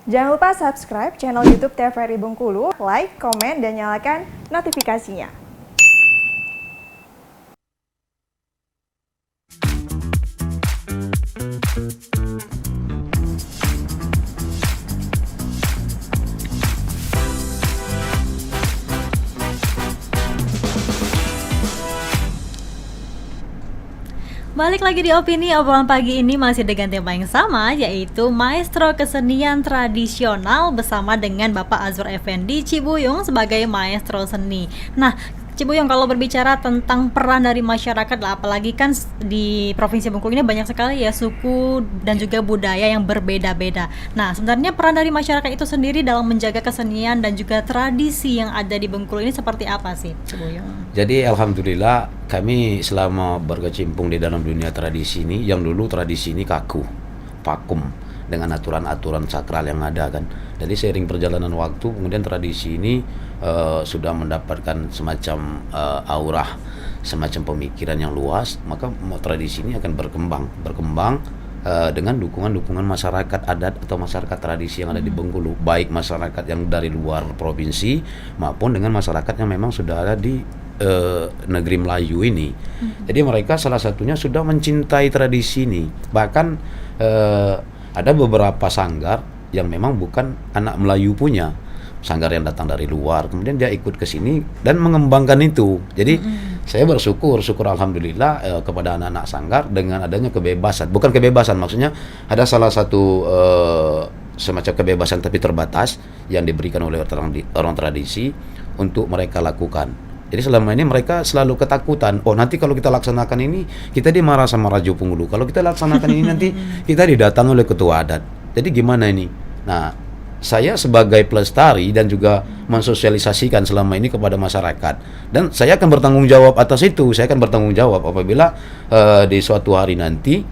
Jangan lupa subscribe channel YouTube TVRI Bengkulu, like, komen, dan nyalakan notifikasinya. Balik lagi di Opini, obrolan pagi ini masih dengan tema yang sama, yaitu Maestro Kesenian Tradisional bersama dengan Bapak Azwar Effendi Cibuyung sebagai Maestro Seni. Nah, Cibuyung, kalau berbicara tentang peran dari masyarakat, apalagi kan di Provinsi Bengkulu ini banyak sekali ya suku dan juga budaya yang berbeda-beda. Nah, sebenarnya peran dari masyarakat itu sendiri dalam menjaga kesenian dan juga tradisi yang ada di Bengkulu ini seperti apa sih, Cibuyung? Jadi alhamdulillah kami selama berkecimpung di dalam dunia tradisi ini, yang dulu tradisi ini kaku, vakum dengan aturan-aturan sakral yang ada kan. Jadi seiring perjalanan waktu kemudian tradisi ini sudah mendapatkan semacam aura, semacam pemikiran yang luas, maka tradisi ini akan berkembang dengan dukungan masyarakat adat atau masyarakat tradisi yang ada di Bengkulu, baik masyarakat yang dari luar provinsi maupun dengan masyarakat yang memang sudah ada di negeri Melayu ini. Jadi mereka salah satunya sudah mencintai tradisi ini. Bahkan ada beberapa sanggar yang memang bukan anak Melayu punya, sanggar yang datang dari luar, kemudian dia ikut ke sini dan mengembangkan itu. Jadi saya bersyukur alhamdulillah kepada anak-anak sanggar dengan adanya kebebasan, bukan kebebasan maksudnya, ada salah satu semacam kebebasan tapi terbatas yang diberikan oleh orang tradisi untuk mereka lakukan. Jadi selama ini mereka selalu ketakutan, oh nanti kalau kita laksanakan ini kita dimarah sama Raja Pengulu, kalau kita laksanakan ini nanti kita didatangi oleh ketua adat. Jadi gimana ini? Nah, saya sebagai pelestari dan juga mensosialisasikan selama ini kepada masyarakat, dan saya akan bertanggung jawab atas itu. Saya akan bertanggung jawab apabila di suatu hari nanti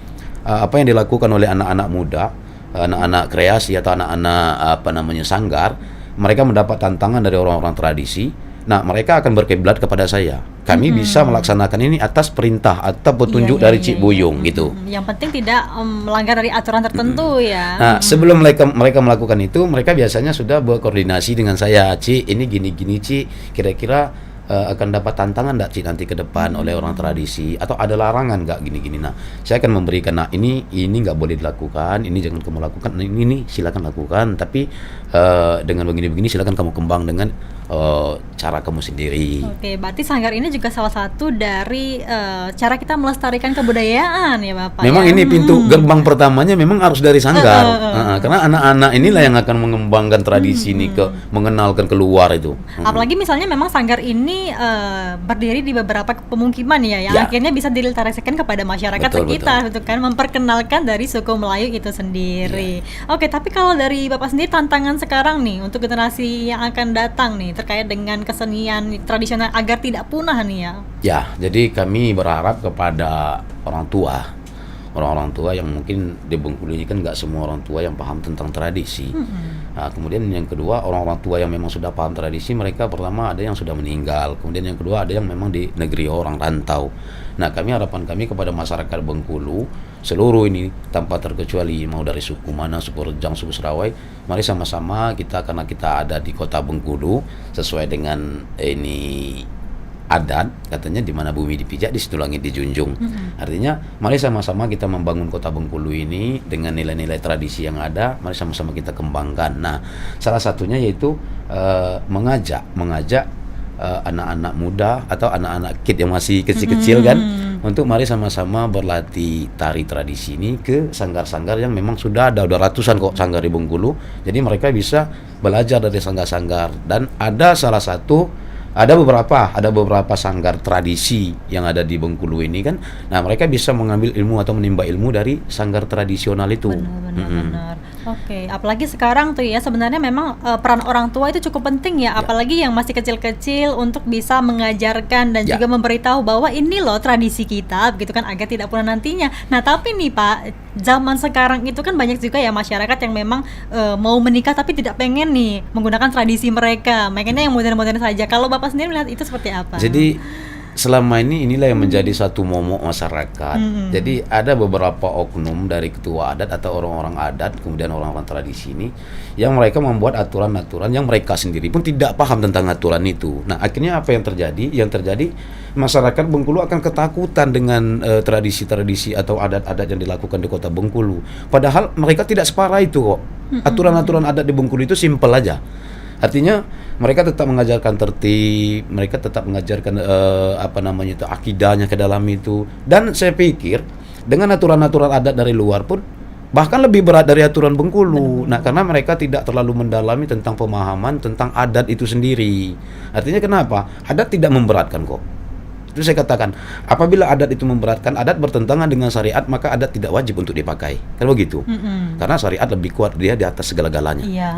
apa yang dilakukan oleh anak-anak muda, anak-anak kreasi atau anak-anak sanggar, mereka mendapat tantangan dari orang-orang tradisi. Nah, mereka akan berkiblat kepada saya. Kami bisa melaksanakan ini atas perintah atau petunjuk dari Cik Buyung gitu. Yang penting tidak melanggar dari aturan tertentu ya. Nah, sebelum mereka melakukan itu, mereka biasanya sudah berkoordinasi dengan saya. Cik, ini gini-gini Cik, kira-kira akan dapat tantangan enggak Cik nanti ke depan oleh orang tradisi, atau ada larangan enggak gini-gini. Nah, saya akan memberikan, nah ini enggak boleh dilakukan, ini jangan kamu lakukan, ini silakan lakukan, tapi dengan begini-begini silakan kamu kembang dengan cara kamu sendiri. Oke, berarti sanggar ini juga salah satu dari cara kita melestarikan kebudayaan ya Bapak. Memang ya? ini pintu gerbang pertamanya memang harus dari sanggar. Karena anak-anak inilah yang akan mengembangkan tradisi ini, mengenalkan keluar itu. Apalagi misalnya memang sanggar ini berdiri di beberapa pemukiman ya, yang akhirnya bisa dilestarikan kepada masyarakat sekitar, betul kan, memperkenalkan dari suku Melayu itu sendiri. Oke, tapi kalau dari Bapak sendiri tantangan sekarang nih untuk generasi yang akan datang nih terkait dengan kesenian tradisional agar tidak punah nih ya. Ya, jadi kami berharap kepada orang tua yang mungkin di Bengkulu ini kan nggak semua orang tua yang paham tentang tradisi. Nah, kemudian yang kedua, orang-orang tua yang memang sudah paham tradisi, mereka pertama ada yang sudah meninggal, kemudian yang kedua ada yang memang di negeri orang rantau. Nah, harapan kami kepada masyarakat Bengkulu seluruh ini tanpa terkecuali, mau dari suku mana, suku Rejang, suku Serawai, mari sama-sama kita, karena kita ada di kota Bengkulu sesuai dengan ini adat, katanya di mana bumi dipijak di situ langit dijunjung. Artinya mari sama-sama kita membangun kota Bengkulu ini dengan nilai-nilai tradisi yang ada, mari sama-sama kita kembangkan. Nah, salah satunya yaitu mengajak anak-anak muda atau anak-anak kid yang masih kecil-kecil kan, untuk mari sama-sama berlatih tari tradisi ini ke sanggar-sanggar yang memang sudah ada, udah ratusan kok sanggar di Bengkulu. Jadi mereka bisa belajar dari sanggar-sanggar, dan ada beberapa sanggar tradisi yang ada di Bengkulu ini kan. Nah, mereka bisa mengambil ilmu atau menimba ilmu dari sanggar tradisional itu. Benar. Oke, apalagi sekarang tuh ya, sebenarnya memang peran orang tua itu cukup penting ya, apalagi yang masih kecil-kecil, untuk bisa mengajarkan dan juga memberitahu bahwa ini loh tradisi kita, begitu kan, agar tidak punah nantinya. Nah, tapi nih Pak, zaman sekarang itu kan banyak juga ya masyarakat yang memang mau menikah tapi tidak pengen nih menggunakan tradisi mereka, pengennya yang modern-modern saja. Kalau Bapak sendiri melihat itu seperti apa? Jadi selama ini inilah yang menjadi satu momok masyarakat. Jadi ada beberapa oknum dari ketua adat atau orang-orang adat, kemudian orang-orang tradisi ini, yang mereka membuat aturan-aturan yang mereka sendiri pun tidak paham tentang aturan itu. Nah, akhirnya apa yang terjadi? Yang terjadi masyarakat Bengkulu akan ketakutan dengan tradisi-tradisi atau adat-adat yang dilakukan di kota Bengkulu. Padahal mereka tidak separah itu kok. Aturan-aturan adat di Bengkulu itu simpel aja. Artinya mereka tetap mengajarkan tertib, mereka tetap mengajarkan akidahnya ke dalam itu. Dan saya pikir dengan aturan-aturan adat dari luar pun bahkan lebih berat dari aturan Bengkulu. Nah, karena mereka tidak terlalu mendalami tentang pemahaman tentang adat itu sendiri. Artinya kenapa? Adat tidak memberatkan kok. Itu saya katakan, apabila adat itu memberatkan, adat bertentangan dengan syariat, maka adat tidak wajib untuk dipakai. Kan begitu? Karena syariat lebih kuat, dia di atas segala-galanya. Iya.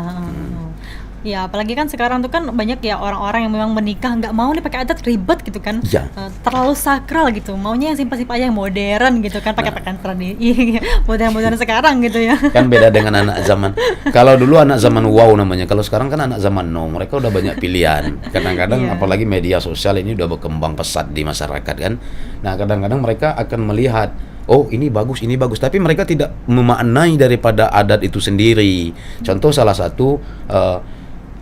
Ya, apalagi kan sekarang tuh kan banyak ya orang-orang yang memang menikah nggak mau nih pakai adat, ribet gitu kan. Iya. Terlalu sakral gitu. Maunya yang simpel-simpel aja, yang modern gitu kan, pakai pakaian tradisi. Modern-modern sekarang gitu ya. Kan beda dengan anak zaman. Kalau dulu anak zaman wow namanya. Kalau sekarang kan anak zaman no. Mereka udah banyak pilihan. Kadang-kadang apalagi media sosial ini udah berkembang pesat di masyarakat kan. Nah, kadang-kadang mereka akan melihat, oh ini bagus, tapi mereka tidak memaknai daripada adat itu sendiri. Contoh salah satu,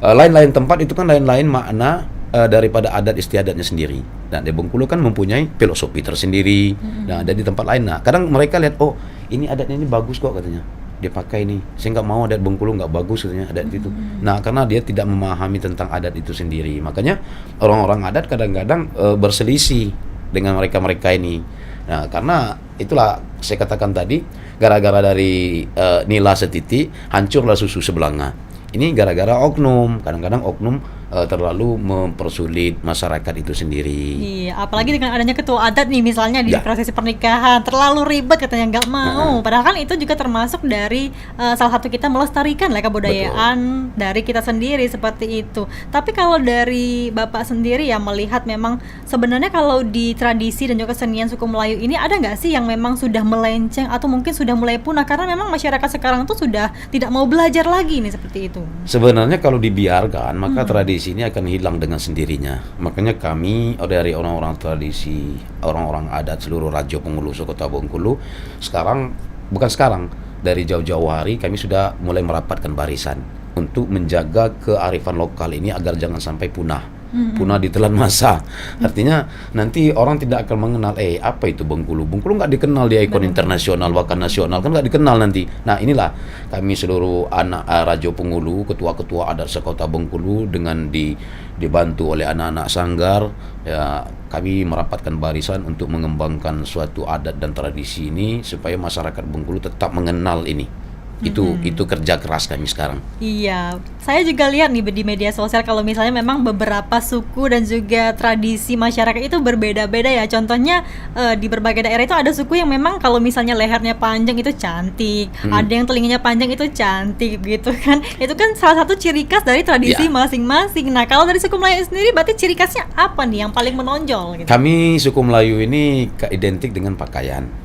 lain-lain tempat itu kan lain-lain makna daripada adat istiadatnya sendiri. Nah, di Bengkulu kan mempunyai filosofi tersendiri. Nah, ada di tempat lain. Nah, kadang mereka lihat, oh ini adatnya ini bagus kok katanya, dia pakai ini. Saya nggak mau adat Bengkulu, nggak bagus katanya adat itu. Nah, karena dia tidak memahami tentang adat itu sendiri. Makanya orang-orang adat kadang-kadang berselisih dengan mereka-mereka ini. Nah, karena itulah saya katakan tadi, gara-gara dari nila setiti, hancurlah susu sebelanga. Ini gara-gara oknum. Kadang-kadang oknum terlalu mempersulit masyarakat itu sendiri. Iya, apalagi dengan adanya ketua adat nih misalnya di prosesi pernikahan, terlalu ribet katanya, nggak mau. Padahal kan itu juga termasuk dari salah satu kita melestarikan lah kebudayaan dari kita sendiri seperti itu. Tapi kalau dari Bapak sendiri ya melihat memang sebenarnya kalau di tradisi dan juga kesenian suku Melayu ini ada nggak sih yang memang sudah melenceng atau mungkin sudah mulai punah karena memang masyarakat sekarang tuh sudah tidak mau belajar lagi nih seperti itu? Sebenarnya kalau dibiarkan maka tradisi ini akan hilang dengan sendirinya. Makanya kami dari orang-orang tradisi, orang-orang adat seluruh Raja Pengulu Kota Bengkulu bukan sekarang, dari jauh-jauh hari kami sudah mulai merapatkan barisan untuk menjaga kearifan lokal ini agar jangan sampai punah ditelan masa. Artinya nanti orang tidak akan mengenal apa itu Bengkulu. Bengkulu nggak dikenal di ikon internasional, bahkan nasional kan nggak dikenal nanti. Nah, inilah kami seluruh anak Raja Pengulu, ketua-ketua adat sekota Bengkulu dengan dibantu oleh anak-anak sanggar, ya kami merapatkan barisan untuk mengembangkan suatu adat dan tradisi ini supaya masyarakat Bengkulu tetap mengenal ini. Itu kerja keras kami sekarang. Iya, saya juga lihat nih di media sosial kalau misalnya memang beberapa suku dan juga tradisi masyarakat itu berbeda-beda ya. Contohnya di berbagai daerah itu ada suku yang memang kalau misalnya lehernya panjang itu cantik, ada yang telinganya panjang itu cantik gitu kan. Itu kan salah satu ciri khas dari tradisi masing-masing. Nah, kalau dari suku Melayu sendiri berarti ciri khasnya apa nih yang paling menonjol gitu? Kami suku Melayu ini identik dengan pakaian.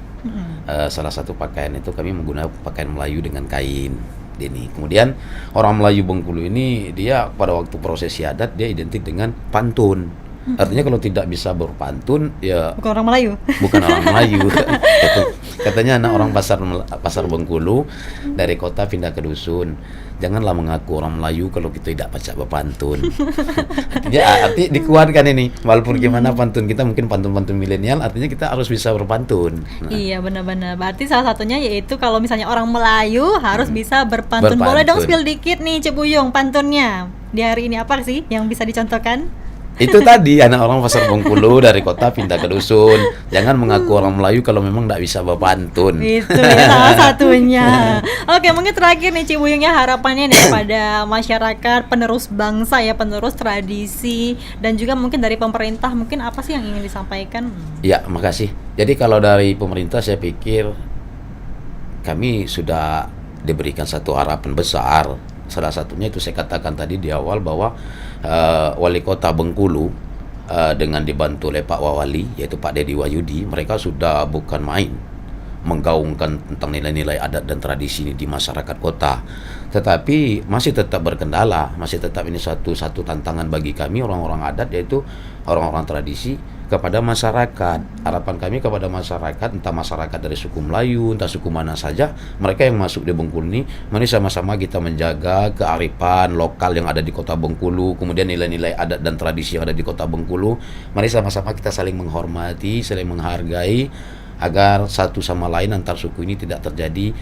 Salah satu pakaian itu kami menggunakan pakaian Melayu dengan kain. Ini. Kemudian orang Melayu Bengkulu ini dia pada waktu prosesi adat dia identik dengan pantun. Artinya kalau tidak bisa berpantun ya bukan orang Melayu. Bukan orang Melayu. Katanya anak orang pasar Bengkulu dari kota pindah ke dusun. Janganlah mengaku orang Melayu kalau kita tidak baca berpantun. Artinya dikuatkan ini. Walaupun gimana pantun kita mungkin pantun-pantun milenial, artinya kita harus bisa berpantun. Nah. Iya, benar-benar. Berarti salah satunya yaitu kalau misalnya orang Melayu harus bisa berpantun. Boleh dong spill dikit nih Cibuyung pantunnya. Di hari ini apa sih yang bisa dicontohkan? Itu tadi anak orang pasar Bengkulu dari kota pindah ke dusun. Jangan mengaku orang Melayu kalau memang tidak bisa berpantun. Itu ya salah satunya. Oke, mungkin terakhir nih Cibuyung ya, harapannya nih pada masyarakat penerus bangsa ya, penerus tradisi dan juga mungkin dari pemerintah mungkin apa sih yang ingin disampaikan? Ya, makasih. Jadi kalau dari pemerintah saya pikir kami sudah diberikan satu harapan besar. Salah satunya itu saya katakan tadi di awal bahwa Wali Kota Bengkulu dengan dibantu oleh Pak Wawali yaitu Pak Dedi Wahyudi, mereka sudah bukan main menggaungkan tentang nilai-nilai adat dan tradisi ini di masyarakat kota. Tetapi masih tetap berkendala, masih tetap ini satu tantangan bagi kami orang-orang adat, yaitu orang-orang tradisi. kepada masyarakat. Harapan kami kepada masyarakat, entah masyarakat dari suku Melayu, entah suku mana saja, mereka yang masuk di Bengkulu ini, mari sama-sama kita menjaga kearifan lokal yang ada di Kota Bengkulu, kemudian nilai-nilai adat dan tradisi yang ada di Kota Bengkulu. Mari sama-sama kita saling menghormati, saling menghargai, agar satu sama lain antar suku ini tidak terjadi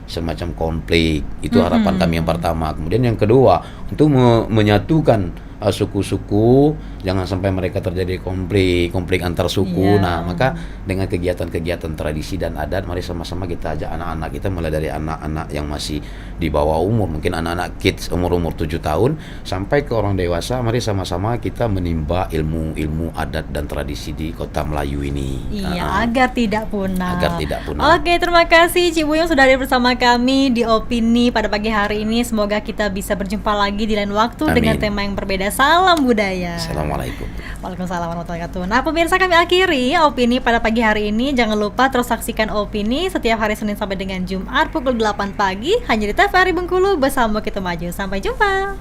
semacam konflik. Itu harapan kami yang pertama. Kemudian yang kedua, untuk menyatukan suku-suku, jangan sampai mereka terjadi konflik antar suku. Nah, maka dengan kegiatan-kegiatan tradisi dan adat, mari sama-sama kita ajak anak-anak kita, mulai dari anak-anak yang masih di bawah umur, mungkin anak-anak kids umur-umur 7 tahun sampai ke orang dewasa, mari sama-sama kita menimba ilmu-ilmu adat dan tradisi di Kota Melayu ini. Iya, agar tidak punah. Agar tidak punah. Oke, terima kasih Cik Buyung sudah hadir bersama kami di Opini pada pagi hari ini. Semoga kita bisa berjumpa lagi di lain waktu dengan tema yang berbeda. Salam budaya. Assalamualaikum. Waalaikumsalam warahmatullahi wabarakatuh. Nah, pemirsa, kami akhiri Opini pada pagi hari ini. Jangan lupa terus saksikan Opini setiap hari Senin sampai dengan Jumat pukul 8 pagi hanya di TVRI Bengkulu bersama Kita Maju. Sampai jumpa.